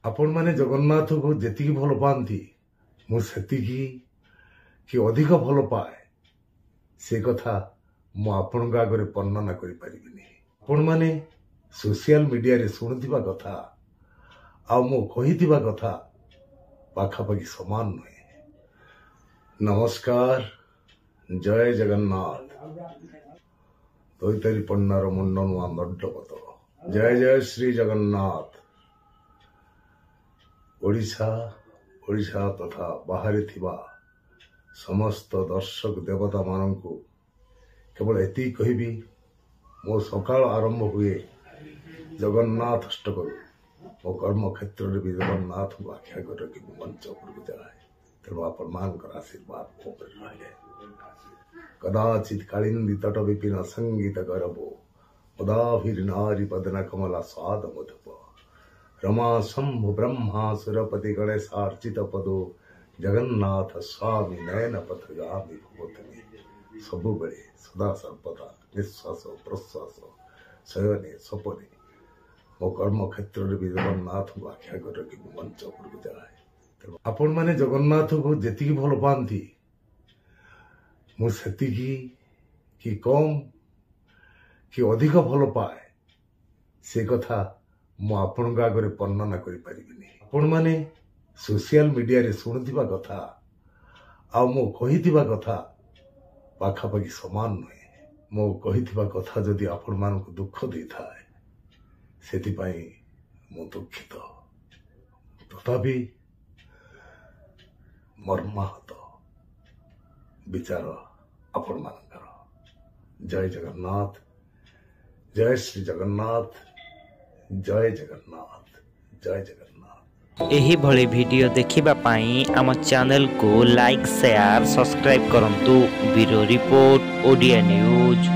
आपण माने जगन्नाथ को जेतिकी भल पाती मु सेतिकी कि अधिक भल पाए से कथा मु आपण आगे वर्णना करि परिबिनी। आपण माने सोशल मीडिया रे शुणुथिबा कथा आ मु कहिथिबा कथा पाखापाखि समान नुहे। नमस्कार, जय जगन्नाथ। तैतरी पन्नार मुंडनुआ दंडपत। जय जय श्री जगन्नाथ। ओडिशा ओडिशा तथा बाहर थिबा समस्त दर्शक देवता मानंकु केवल एति कहबी मो सकाल आरंभ हुए जगन्नाथ अष्टक मो कर्म क्षेत्र में भी जगन्नाथ को आख्या कर मंच उपरक जाए। तेणु आपण मानकर आशीर्वाद मो पर रहे। कदाचित कालिंदी तट विपिन संगीत गरबो उदाभिर नारी पदन कमला स्वाद मधुप रमा शंभु ब्रह्मा सुरपति गणेशार्चित पदो जगन्नाथ स्वामी नयन पथगामी भूतमी। सबु बेले सदा सर्वदा निश्वास प्रश्वास शयने सपने मो कर्म क्षेत्र में भी जगन्नाथ को आख्या कर मंच उपरक जाए। आपण माने जगन्नाथ को जेतिकी भल पाती मु सेतिकी कि कम कि अधिक भल पाए से कथा मु आपण आगे वर्णना करि परिबिनी। आपण माने सोशल मीडिया रे शुणुथिबा कथा आ मु कहिथिबा कथा पाखापाखि समान नुहे। मु कहिथिबा कथा जदि आपण मानक दुख देथाए सेति पई मु दुखित, तथापि मर्माहत विचार आपण मानकर। जय जगन्नाथ, जय श्री जगन्नाथ, जय जगन्नाथ, जय जगन्नाथ। एही भली वीडियो देखिबा पाई आम चैनल को लाइक शेयर सब्सक्राइब करंतु। Bureau report Odia news.